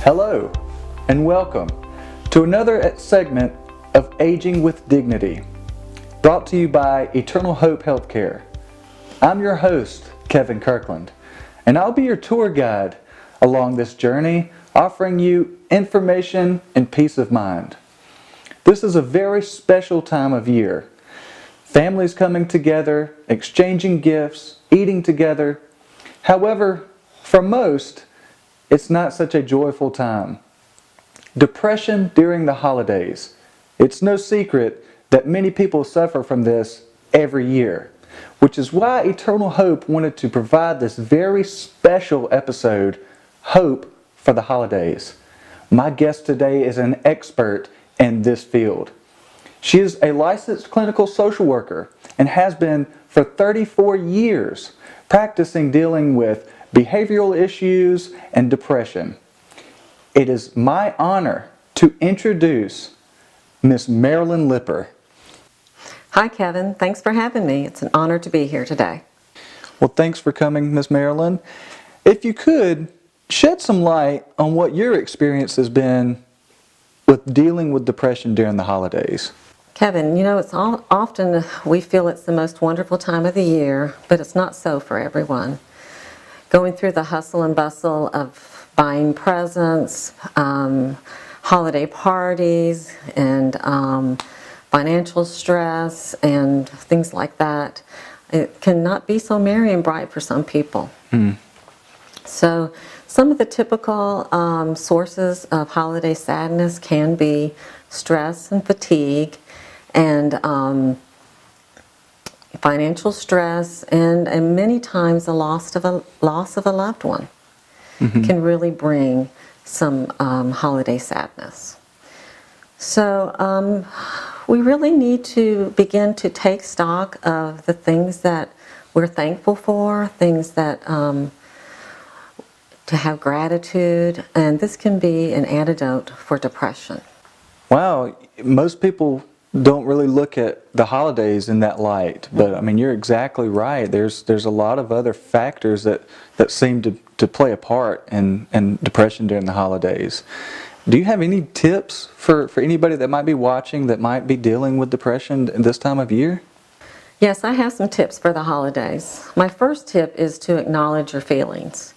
Hello, and welcome to another segment of Aging with Dignity, brought to you by Eternal Hope Healthcare. I'm your host, Kevin Kirkland, and I'll be your tour guide along this journey, offering you information and peace of mind. This is a very special time of year. Families coming together, exchanging gifts, eating together. However, for most, it's not such a joyful time. Depression during the holidays. It's no secret that many people suffer from this every year, which is why Eternal Hope wanted to provide this very special episode, Hope for the Holidays. My guest today is an expert in this field. She is a licensed clinical social worker and has been for 34 years practicing dealing with behavioral issues and depression. It is my honor to introduce Miss Marilyn Lipper. Hi Kevin, thanks for having me. It's an honor to be here today. Well, thanks for coming, Miss Marilyn. If you could, shed some light on what your experience has been with dealing with depression during the holidays. Kevin, it's often we feel it's the most wonderful time of the year, but it's not so for everyone. Going through the hustle and bustle of buying presents, holiday parties, and financial stress, and things like that, it cannot be so merry and bright for some people. So some of the typical sources of holiday sadness can be stress and fatigue, and financial stress, and many times the loss of a loved one can really bring some holiday sadness. So we really need to begin to take stock of the things that we're thankful for, things that to have gratitude, and this can be an antidote for depression. Wow, most people don't really look at the holidays in that light, but I mean, you're exactly right. There's a lot of other factors that seem to play a part in depression during the holidays. Do you have any tips for anybody that might be watching that might be dealing with depression in this time of year? Yes, I have some tips for the holidays. My first tip is to acknowledge your feelings,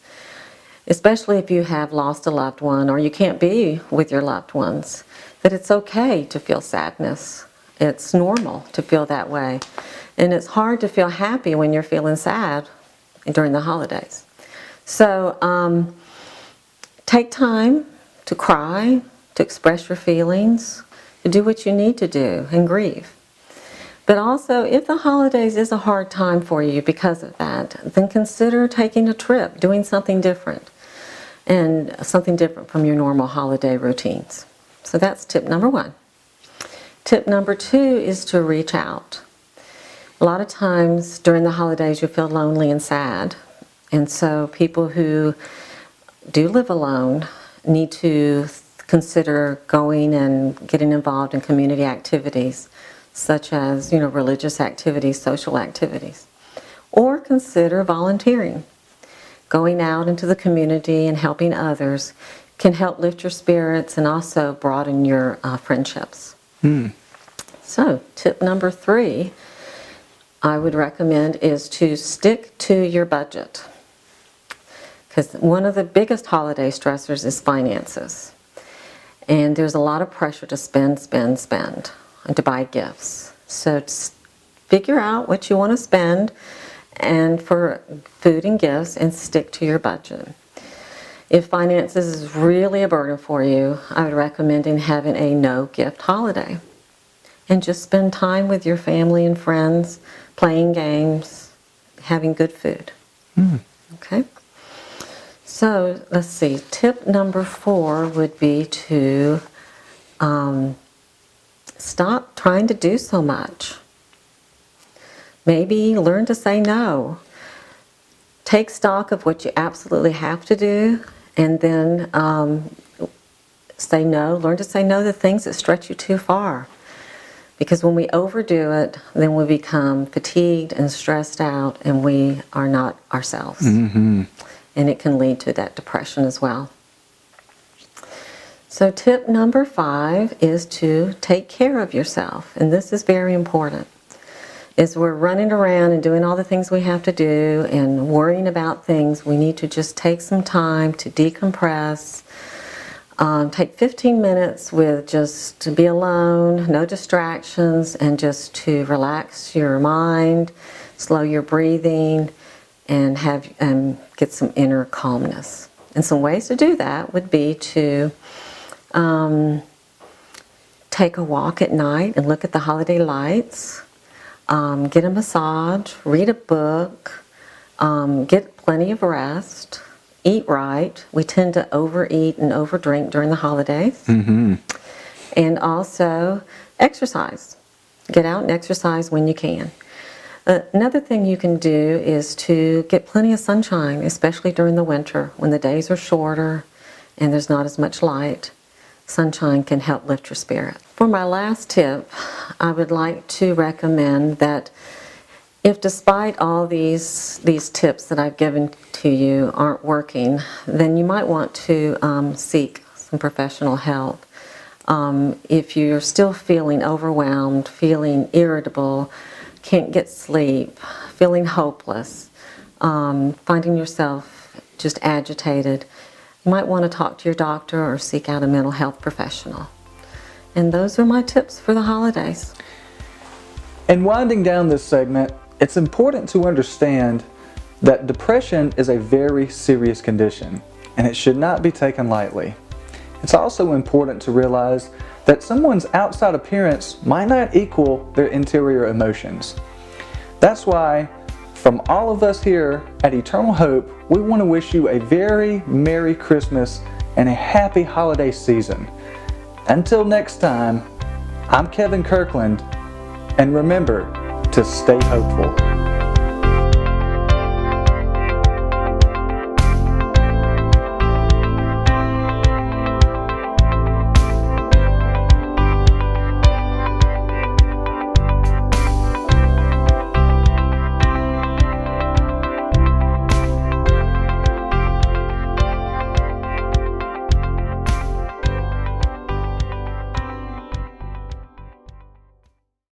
especially if you have lost a loved one or you can't be with your loved ones, that it's okay to feel sadness. It's normal to feel that way. And it's hard to feel happy when you're feeling sad during the holidays. So take time to cry, to express your feelings, to do what you need to do and grieve. But also, if the holidays is a hard time for you because of that, then consider taking a trip, doing something different, and something different from your normal holiday routines. So that's tip number one. Tip number two is to reach out. A lot of times during the holidays you feel lonely and sad, and so people who do live alone need to consider going and getting involved in community activities such as religious activities, social activities, or consider volunteering. Going out into the community and helping others can help lift your spirits and also broaden your friendships. So, tip number three I would recommend is to stick to your budget. Because one of the biggest holiday stressors is finances. And there's a lot of pressure to spend, and to buy gifts. So figure out what you want to spend and for food and gifts, and stick to your budget. If finances is really a burden for you, I would recommend having a no-gift holiday. And just spend time with your family and friends, playing games, having good food. Okay? So, let's see. Tip number 4 would be to stop trying to do so much. Maybe learn to say no. Take stock of what you absolutely have to do, and then say no. Learn to say no to things that stretch you too far. Because when we overdo it, then we become fatigued and stressed out, and we are not ourselves. And it can lead to that depression as well. So tip number 5 is to take care of yourself, and this is very important. As we're running around and doing all the things we have to do and worrying about things, we need to just take some time to decompress. Take 15 minutes with just to be alone, no distractions, and just to relax your mind, slow your breathing, and get some inner calmness. And some ways to do that would be to take a walk at night and look at the holiday lights, get a massage, read a book, get plenty of rest, eat right. We tend to overeat and overdrink during the holidays. And also exercise. Get out and exercise when you can. Another thing you can do is to get plenty of sunshine, especially during the winter when the days are shorter and there's not as much light. Sunshine can help lift your spirit. For my last tip, I would like to recommend that if despite all these tips that I've given to you aren't working, then you might want to seek some professional help. If you're still feeling overwhelmed, feeling irritable, can't get sleep, feeling hopeless, finding yourself just agitated, you might want to talk to your doctor or seek out a mental health professional. And those are my tips for the holidays. In winding down this segment, it's important to understand that depression is a very serious condition, and it should not be taken lightly. It's also important to realize that someone's outside appearance might not equal their interior emotions. That's why, from all of us here at Eternal Hope, we want to wish you a very Merry Christmas and a happy holiday season. Until next time, I'm Kevin Kirkland, and remember to stay hopeful.